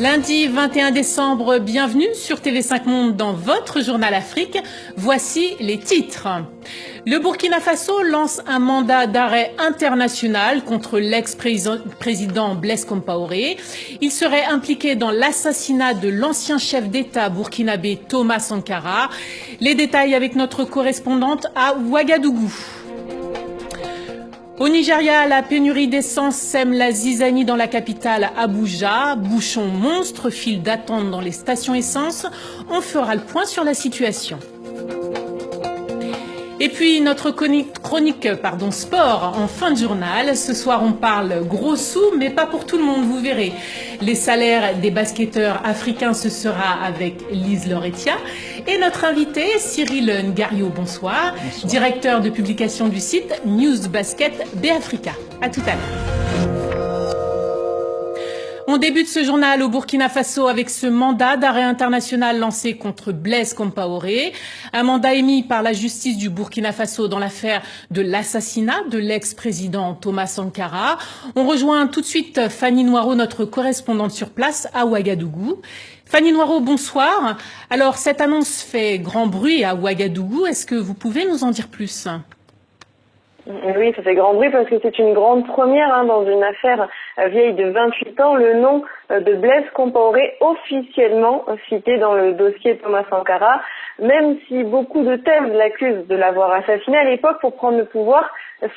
Lundi 21 décembre, bienvenue sur TV5 Monde dans votre journal Afrique. Voici les titres. Le Burkina Faso lance un mandat d'arrêt international contre l'ex-président Blaise Compaoré. Il serait impliqué dans l'assassinat de l'ancien chef d'État burkinabé Thomas Sankara. Les détails avec notre correspondante à Ouagadougou. Au Nigeria, la pénurie d'essence sème la zizanie dans la capitale Abuja. Bouchons monstres, files d'attente dans les stations essence. On fera le point sur la situation. Et puis notre chronique sport en fin de journal. Ce soir on parle gros sous, mais pas pour tout le monde, vous verrez. Les salaires des basketteurs africains, ce sera avec Lise Loretia. Et notre invité, Cyril Ngario, bonsoir. Bonsoir. Directeur de publication du site News Basket BAfrica. À tout à l'heure. On débute ce journal au Burkina Faso avec ce mandat d'arrêt international lancé contre Blaise Compaoré. Un mandat émis par la justice du Burkina Faso dans l'affaire de l'assassinat de l'ex-président Thomas Sankara. On rejoint tout de suite Fanny Noiraud, notre correspondante sur place à Ouagadougou. Fanny Noiraud, bonsoir. Alors, cette annonce fait grand bruit à Ouagadougou. Est-ce que vous pouvez nous en dire plus ? Oui, ça fait grand bruit parce que c'est une grande première dans une affaire vieille de 28 ans. Le nom de Blaise Compaoré officiellement cité dans le dossier Thomas Sankara, même si beaucoup de thèses l'accusent de l'avoir assassiné à l'époque pour prendre le pouvoir.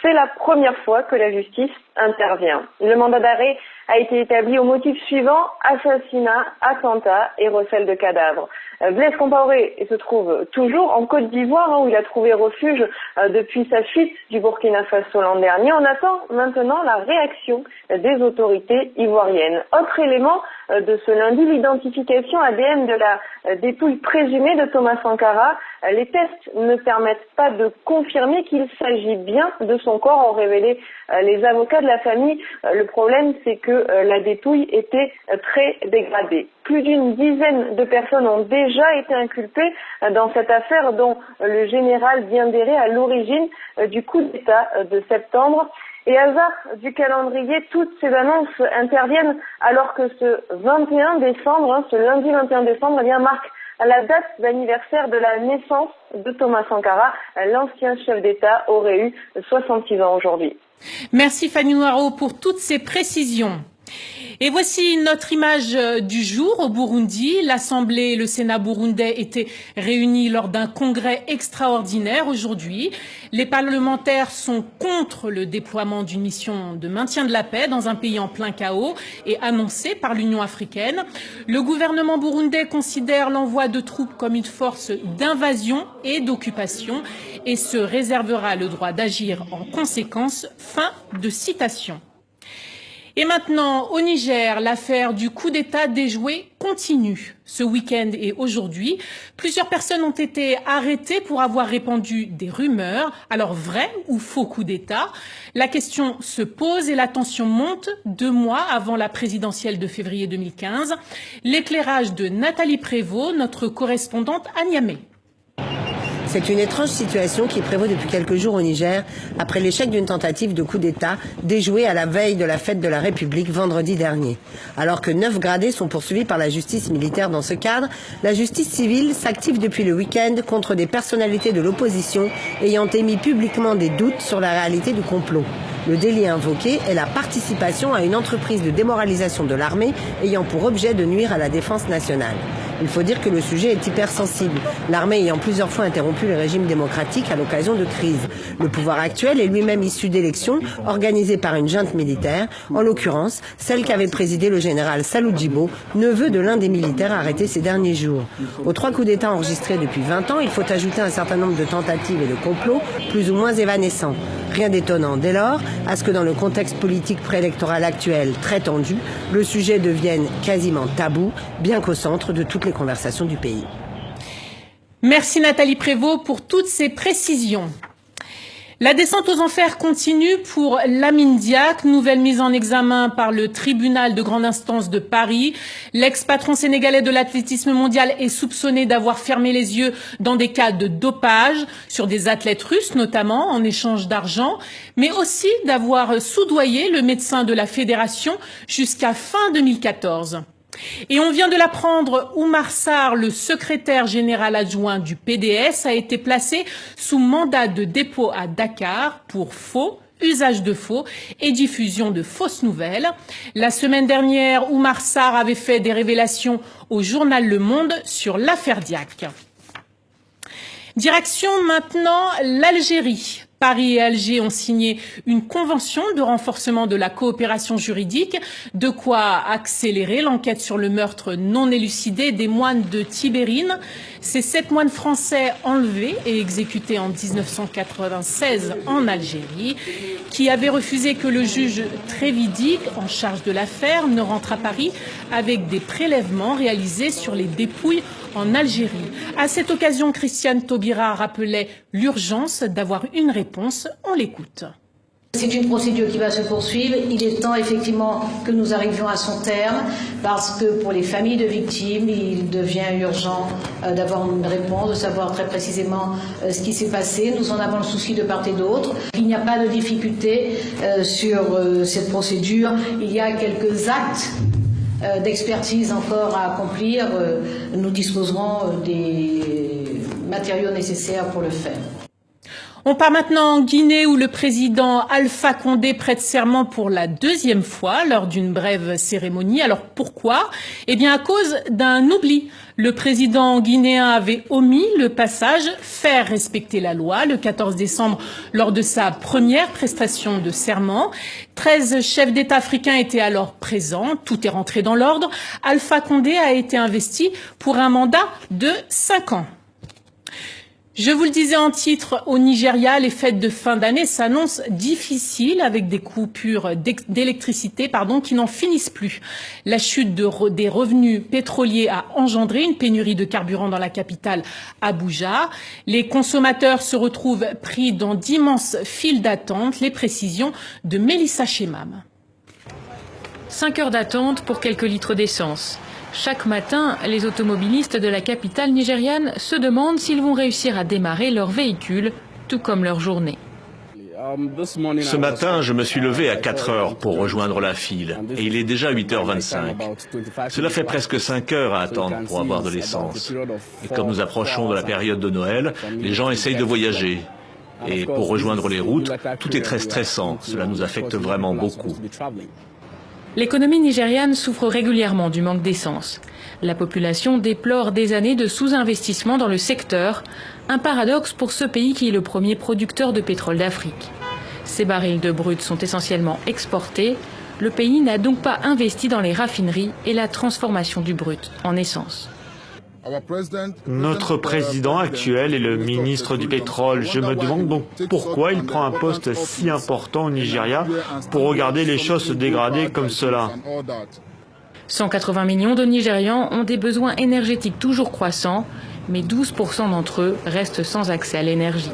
C'est la première fois que la justice intervient. Le mandat d'arrêt a été établi au motif suivant: assassinat, attentat et recel de cadavres. Blaise Compaoré se trouve toujours en Côte d'Ivoire, où il a trouvé refuge depuis sa fuite du Burkina Faso l'an dernier. On attend maintenant la réaction des autorités ivoiriennes. Autre élément de ce lundi, l'identification ADN de la dépouille présumée de Thomas Sankara. Les tests ne permettent pas de confirmer qu'il s'agit bien de son corps, ont révélé les avocats de la famille. Le problème, c'est que la dépouille était très dégradée. Plus d'une dizaine de personnes ont déjà été inculpées dans cette affaire, dont le général Diendéré à l'origine du coup d'État de septembre. Et hasard du calendrier, toutes ces annonces interviennent alors que ce 21 décembre, ce lundi 21 décembre, marque la date d'anniversaire de la naissance de Thomas Sankara. L'ancien chef d'État aurait eu 66 ans aujourd'hui. Merci Fanny Noiraud pour toutes ces précisions. Et voici notre image du jour au Burundi. L'Assemblée et le Sénat burundais étaient réunis lors d'un congrès extraordinaire aujourd'hui. Les parlementaires sont contre le déploiement d'une mission de maintien de la paix dans un pays en plein chaos et annoncé par l'Union africaine. Le gouvernement burundais considère l'envoi de troupes comme une force d'invasion et d'occupation et se réservera le droit d'agir en conséquence. Fin de citation. Et maintenant, au Niger, l'affaire du coup d'État déjoué continue. Ce week-end et aujourd'hui, plusieurs personnes ont été arrêtées pour avoir répandu des rumeurs. Alors, vrai ou faux coup d'État? La question se pose et la tension monte 2 mois avant la présidentielle de février 2015. L'éclairage de Nathalie Prévost, notre correspondante à Niamey. C'est une étrange situation qui prévaut depuis quelques jours au Niger, après l'échec d'une tentative de coup d'État déjouée à la veille de la fête de la République vendredi dernier. Alors que 9 gradés sont poursuivis par la justice militaire dans ce cadre, la justice civile s'active depuis le week-end contre des personnalités de l'opposition ayant émis publiquement des doutes sur la réalité du complot. Le délit invoqué est la participation à une entreprise de démoralisation de l'armée ayant pour objet de nuire à la défense nationale. Il faut dire que le sujet est hypersensible, l'armée ayant plusieurs fois interrompu le régime démocratique à l'occasion de crises. Le pouvoir actuel est lui-même issu d'élections organisées par une junte militaire, en l'occurrence celle qu'avait présidée le général Salou Djibo, neveu de l'un des militaires arrêtés ces derniers jours. Aux 3 coups d'État enregistrés depuis 20 ans, il faut ajouter un certain nombre de tentatives et de complots plus ou moins évanescents. Rien d'étonnant dès lors à ce que dans le contexte politique préélectoral actuel très tendu, le sujet devienne quasiment tabou, bien qu'au centre de toutes les conversations du pays. Merci Nathalie Prévost pour toutes ces précisions. La descente aux enfers continue pour Lamine Diack, nouvelle mise en examen par le tribunal de grande instance de Paris. L'ex-patron sénégalais de l'athlétisme mondial est soupçonné d'avoir fermé les yeux dans des cas de dopage sur des athlètes russes notamment en échange d'argent, mais aussi d'avoir soudoyé le médecin de la fédération jusqu'à fin 2014. Et on vient de l'apprendre, Oumar Sarr, le secrétaire général adjoint du PDS, a été placé sous mandat de dépôt à Dakar pour faux, usage de faux et diffusion de fausses nouvelles. La semaine dernière, Oumar Sarr avait fait des révélations au journal Le Monde sur l'affaire Diack. Direction maintenant l'Algérie. Paris et Alger ont signé une convention de renforcement de la coopération juridique, de quoi accélérer l'enquête sur le meurtre non élucidé des moines de Tibérine. Ces 7 moines français enlevés et exécutés en 1996 en Algérie, qui avaient refusé que le juge Trévidic, en charge de l'affaire, ne rentre à Paris avec des prélèvements réalisés sur les dépouilles en Algérie. À cette occasion, Christiane Taubira rappelait l'urgence d'avoir une réponse. On l'écoute. C'est une procédure qui va se poursuivre. Il est temps effectivement que nous arrivions à son terme parce que pour les familles de victimes, il devient urgent d'avoir une réponse, de savoir très précisément ce qui s'est passé. Nous en avons le souci de part et d'autre. Il n'y a pas de difficulté sur cette procédure. Il y a quelques actes d'expertise encore à accomplir. Nous disposerons des matériaux nécessaires pour le faire. On part maintenant en Guinée où le président Alpha Condé prête serment pour la 2e fois lors d'une brève cérémonie. Alors pourquoi? Eh bien à cause d'un oubli. Le président guinéen avait omis le passage « Faire respecter la loi » le 14 décembre lors de sa première prestation de serment. 13 chefs d'État africains étaient alors présents. Tout est rentré dans l'ordre. Alpha Condé a été investi pour un mandat de 5 ans. Je vous le disais en titre, au Nigeria, les fêtes de fin d'année s'annoncent difficiles avec des coupures d'électricité qui n'en finissent plus. La chute des revenus pétroliers a engendré une pénurie de carburant dans la capitale Abuja. Les consommateurs se retrouvent pris dans d'immenses files d'attente. Les précisions de Mélissa Chemam. 5 heures d'attente pour quelques litres d'essence. Chaque matin, les automobilistes de la capitale nigériane se demandent s'ils vont réussir à démarrer leur véhicule, tout comme leur journée. Ce matin, je me suis levé à 4 heures pour rejoindre la file et il est déjà 8h25. Cela fait presque 5 heures à attendre pour avoir de l'essence. Et comme nous approchons de la période de Noël, les gens essayent de voyager. Et pour rejoindre les routes, tout est très stressant. Cela nous affecte vraiment beaucoup. L'économie nigériane souffre régulièrement du manque d'essence. La population déplore des années de sous-investissement dans le secteur, un paradoxe pour ce pays qui est le premier producteur de pétrole d'Afrique. Ces barils de brut sont essentiellement exportés. Le pays n'a donc pas investi dans les raffineries et la transformation du brut en essence. Notre président actuel est le ministre du pétrole. Je me demande donc pourquoi il prend un poste si important au Nigeria pour regarder les choses se dégrader comme cela. 180 millions de Nigérians ont des besoins énergétiques toujours croissants, mais 12% d'entre eux restent sans accès à l'énergie.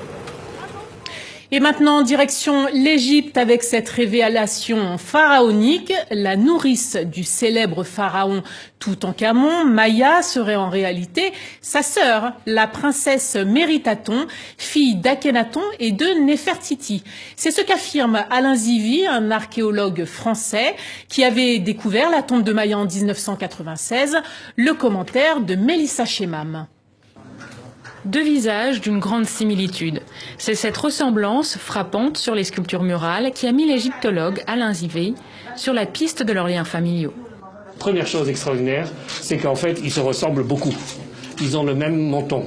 Et maintenant, direction l'Égypte avec cette révélation pharaonique. La nourrice du célèbre pharaon Toutankhamon, Maya, serait en réalité sa sœur, la princesse Méritaton, fille d'Akhenaton et de Néfertiti. C'est ce qu'affirme Alain Zivy, un archéologue français qui avait découvert la tombe de Maya en 1996. Le commentaire de Mélissa Chemam. 2 visages d'une grande similitude. C'est cette ressemblance frappante sur les sculptures murales qui a mis l'égyptologue Alain Zivy sur la piste de leurs liens familiaux. Première chose extraordinaire, c'est qu'en fait, ils se ressemblent beaucoup. Ils ont le même menton.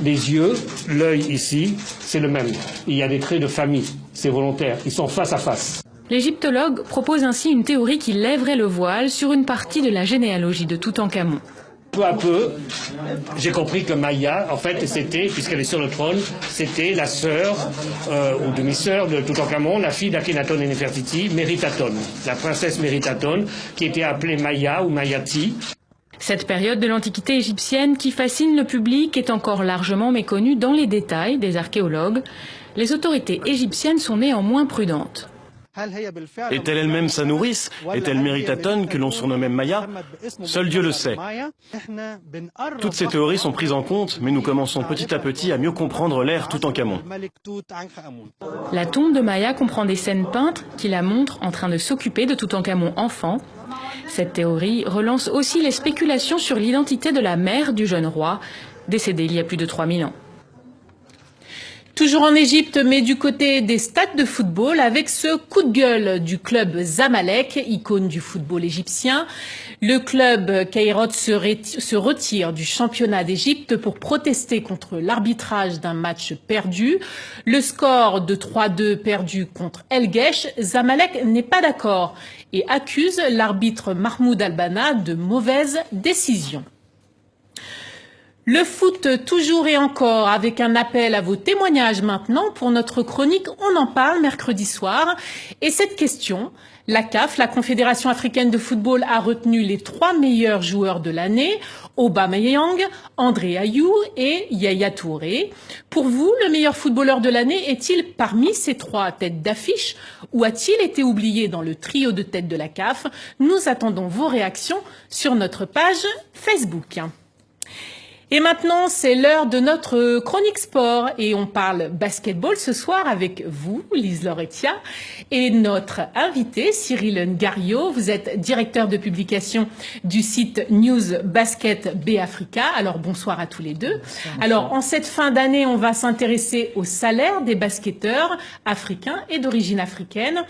Les yeux, l'œil ici, c'est le même. Il y a des traits de famille, c'est volontaire. Ils sont face à face. L'égyptologue propose ainsi une théorie qui lèverait le voile sur une partie de la généalogie de Toutankhamon. Peu à peu, j'ai compris que Maya, en fait, c'était, puisqu'elle est sur le trône, c'était la sœur ou demi-sœur de Toutankhamon, la fille d'Akhenaton et Néfertiti, Méritaton, la princesse Méritaton, qui était appelée Maya ou Mayati. Cette période de l'Antiquité égyptienne qui fascine le public est encore largement méconnue dans les détails des archéologues. Les autorités égyptiennes sont néanmoins prudentes. Est-elle elle-même sa nourrice? Est-elle Méritatone que l'on surnommait Maya? Seul Dieu le sait. Toutes ces théories sont prises en compte, mais nous commençons petit à petit à mieux comprendre l'ère Toutankhamon. La tombe de Maya comprend des scènes peintes qui la montrent en train de s'occuper de Toutankhamon enfant. Cette théorie relance aussi les spéculations sur l'identité de la mère du jeune roi, décédé il y a plus de 3000 ans. Toujours en Égypte, mais du côté des stades de football, avec ce coup de gueule du club Zamalek, icône du football égyptien. Le club Kairote se retire du championnat d'Égypte pour protester contre l'arbitrage d'un match perdu. Le score de 3-2 perdu contre El Gesh, Zamalek n'est pas d'accord et accuse l'arbitre Mahmoud Albana de mauvaises décisions. Le foot toujours et encore, avec un appel à vos témoignages maintenant pour notre chronique On en parle mercredi soir. Et cette question, la CAF, la Confédération africaine de football, a retenu les 3 meilleurs joueurs de l'année, Aubameyang, André Ayew et Yaya Touré. Pour vous, le meilleur footballeur de l'année est-il parmi ces 3 têtes d'affiche ou a-t-il été oublié dans le trio de têtes de la CAF? Nous attendons vos réactions sur notre page Facebook. Et maintenant, c'est l'heure de notre chronique sport et on parle basketball ce soir avec vous, Lise Lauretiat, et notre invité, Cyril Ngario. Vous êtes directeur de publication du site News Basket B-Africa. Alors, bonsoir à tous les deux. Bonsoir. Alors, en cette fin d'année, on va s'intéresser au salaire des basketteurs africains et d'origine africaine.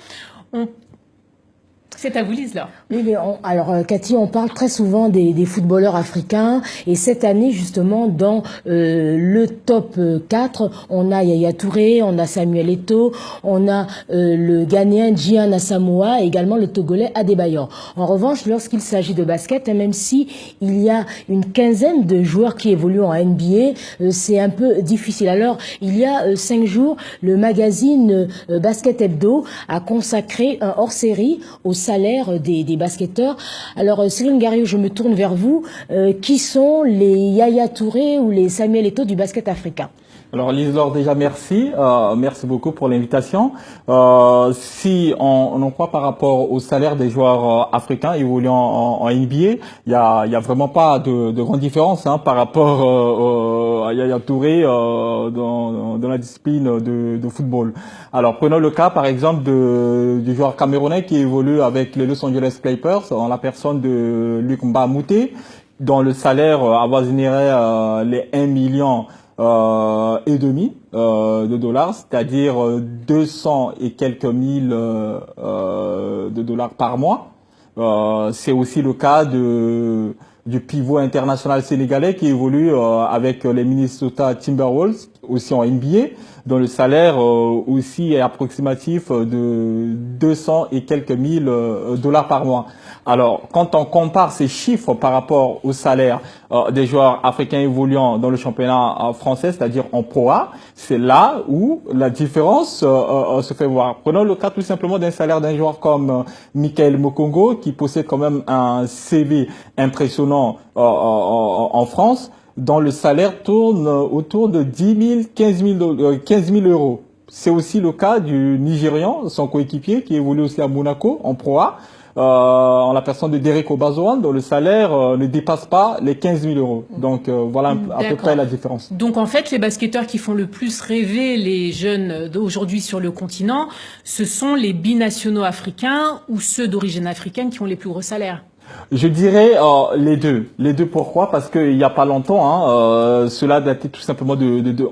C'est à vous, Lise-Laure. Oui, mais alors, Cathy, on parle très souvent des footballeurs africains. Et cette année, justement, dans le top 4, on a Yaya Touré, on a Samuel Eto'o, on a le Ghanéen Gyan Asamoah et également le Togolais Adebayor. En revanche, lorsqu'il s'agit de basket, même si il y a une quinzaine de joueurs qui évoluent en NBA, c'est un peu difficile. Alors, il y a 5 jours, le magazine Basket Hebdo a consacré un hors-série au salaire des basketteurs. Alors, Cyril Ngario, je me tourne vers vous. Qui sont les Yaya Touré ou les Samuel Eto'o du basket africain? Alors, Lise-Laure, déjà, merci. Merci beaucoup pour l'invitation. Si on en croit par rapport au salaire des joueurs africains évoluant en NBA, il y a vraiment pas de grande différence par rapport à Yaya Touré dans la discipline de football. Alors, prenons le cas, par exemple, du joueur camerounais qui évolue avec les Los Angeles Clippers, en la personne de Luc Mbah Moute, dont le salaire avoisinerait les 1 million et demi de dollars, c'est-à-dire 200 et quelques mille de dollars par mois. C'est aussi le cas du pivot international sénégalais qui évolue avec les Minnesota Timberwolves, aussi en NBA, dont le salaire aussi est approximatif de 200 et quelques mille dollars par mois. Alors, quand on compare ces chiffres par rapport au salaire des joueurs africains évoluant dans le championnat français, c'est-à-dire en Pro A, c'est là où la différence se fait voir. Prenons le cas tout simplement d'un salaire d'un joueur comme Michael Mokongo, qui possède quand même un CV impressionnant en France, dont le salaire tourne autour de 10 000, 15 000 euros. C'est aussi le cas du Nigérian, son coéquipier, qui évolue aussi à Monaco, en Pro A, en la personne de Derek Obazoan, dont le salaire ne dépasse pas les 15 000 euros. Donc voilà à peu près la différence. Donc en fait, les basketteurs qui font le plus rêver les jeunes d'aujourd'hui sur le continent, ce sont les binationaux africains ou ceux d'origine africaine qui ont les plus gros salaires. Je dirais les deux. Les deux, pourquoi? Parce qu'il n'y a pas longtemps, cela datait tout simplement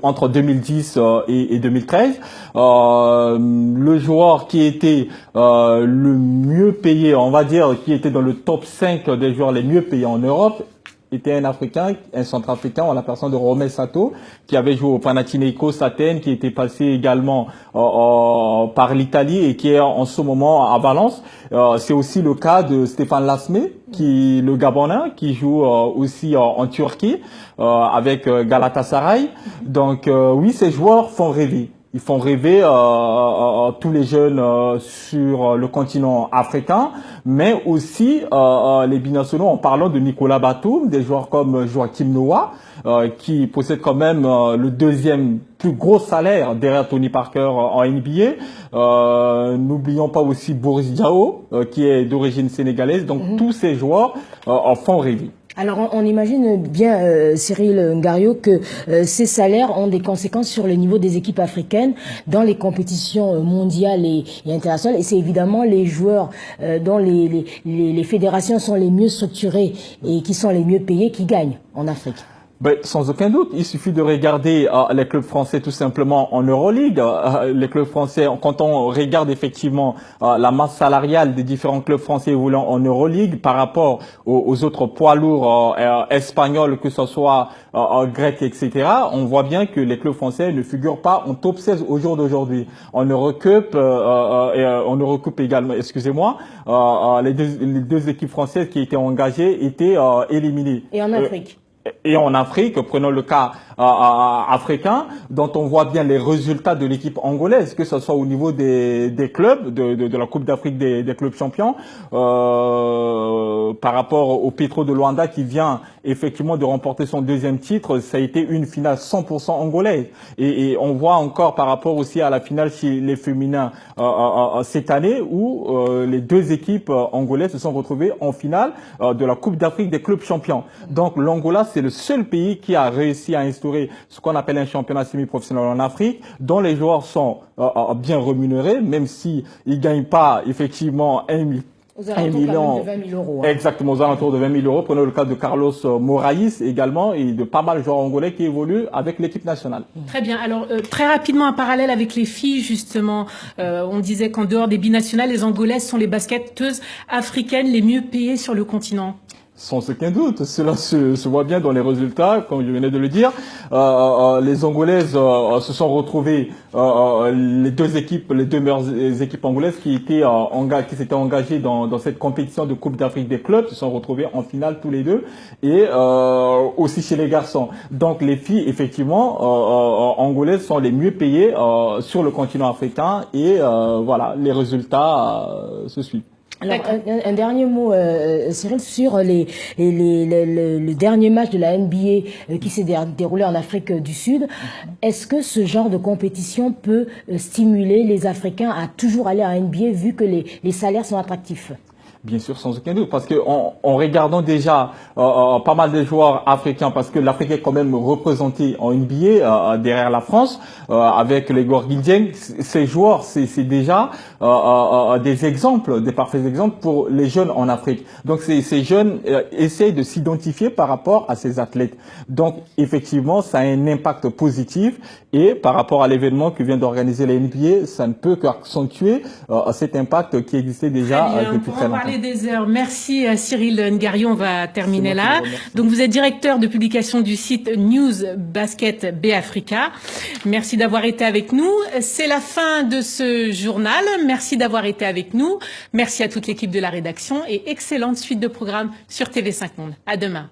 entre 2010 et 2013. Le joueur qui était le mieux payé, on va dire, qui était dans le top 5 des joueurs les mieux payés en Europe, était un Africain, un Centrafricain, en la personne de Romel Sato, qui avait joué au Panathinaikos Athènes, qui était passé également par l'Italie et qui est en ce moment à Valence. C'est aussi le cas de Stéphane Lasme, le Gabonais, qui joue aussi en Turquie avec Galatasaray. Donc oui, ces joueurs font rêver. Ils font rêver tous les jeunes sur le continent africain, mais aussi les binationaux en parlant de Nicolas Batum, des joueurs comme Joachim Noah, qui possèdent quand même le deuxième plus gros salaire derrière Tony Parker en NBA. N'oublions pas aussi Boris Diaw, qui est d'origine sénégalaise. Donc tous ces joueurs en font rêver. Alors, on imagine bien, Cyril Ngario, que ces salaires ont des conséquences sur le niveau des équipes africaines dans les compétitions mondiales et internationales. Et c'est évidemment les joueurs dont les fédérations sont les mieux structurées et qui sont les mieux payés qui gagnent en Afrique. Ben, sans aucun doute, il suffit de regarder les clubs français tout simplement en Euroleague. Les clubs français, quand on regarde effectivement la masse salariale des différents clubs français évoluant en Euroleague par rapport aux autres poids lourds espagnols, que ce soit grecs, etc., on voit bien que les clubs français ne figurent pas en top 16 au jour d'aujourd'hui. En Eurocup, également, excusez-moi, les deux équipes françaises qui étaient engagées étaient éliminées. Et en Afrique? Et en Afrique, prenons le cas africain, dont on voit bien les résultats de l'équipe angolaise, que ce soit au niveau des clubs, de la Coupe d'Afrique des clubs champions, par rapport au Petro de Luanda qui vient effectivement de remporter son deuxième titre. Ça a été une finale 100% angolaise. Et on voit encore par rapport aussi à la finale chez les féminins cette année, où les deux équipes angolaises se sont retrouvées en finale de la Coupe d'Afrique des clubs champions. Donc l'Angola, c'est le seul pays qui a réussi à instaurer ce qu'on appelle un championnat semi-professionnel en Afrique, dont les joueurs sont bien rémunérés, même s'ils ne gagnent pas effectivement 1 million, de 20 000 euros. Exactement, aux alentours de 20 000 euros. Prenons le cas de Carlos Moraes également et de pas mal de joueurs angolais qui évoluent avec l'équipe nationale. Très bien. Alors, très rapidement, un parallèle avec les filles, justement. On disait qu'en dehors des binationales, les Angolaises sont les basketteuses africaines les mieux payées sur le continent. Sans aucun doute, cela se voit bien dans les résultats, comme je venais de le dire. Les Angolaises se sont retrouvées, les deux meilleures équipes angolaises qui s'étaient engagées dans cette compétition de Coupe d'Afrique des clubs, se sont retrouvées en finale tous les deux, et aussi chez les garçons. Donc les filles, effectivement, angolaises sont les mieux payées sur le continent africain, et voilà, les résultats se suivent. Alors, un dernier mot, Cyril, sur le dernier match de la NBA qui s'est déroulé en Afrique du Sud. Est-ce que ce genre de compétition peut stimuler les Africains à toujours aller en NBA vu que les salaires sont attractifs? Bien sûr, sans aucun doute, parce que en regardant déjà pas mal de joueurs africains, parce que l'Afrique est quand même représentée en NBA derrière la France, avec les Gorgui, ces joueurs, c'est déjà des exemples, des parfaits exemples pour les jeunes en Afrique. Donc ces jeunes essayent de s'identifier par rapport à ces athlètes. Donc effectivement, ça a un impact positif, et par rapport à l'événement que vient d'organiser la NBA, ça ne peut qu'accentuer cet impact qui existait déjà depuis très longtemps. Des heures. Merci Cyril Ngario, on va terminer là. Donc vous êtes directeur de publication du site News Basket BAfrica. Merci d'avoir été avec nous. C'est la fin de ce journal. Merci d'avoir été avec nous. Merci à toute l'équipe de la rédaction et excellente suite de programmes sur TV5 Monde. À demain.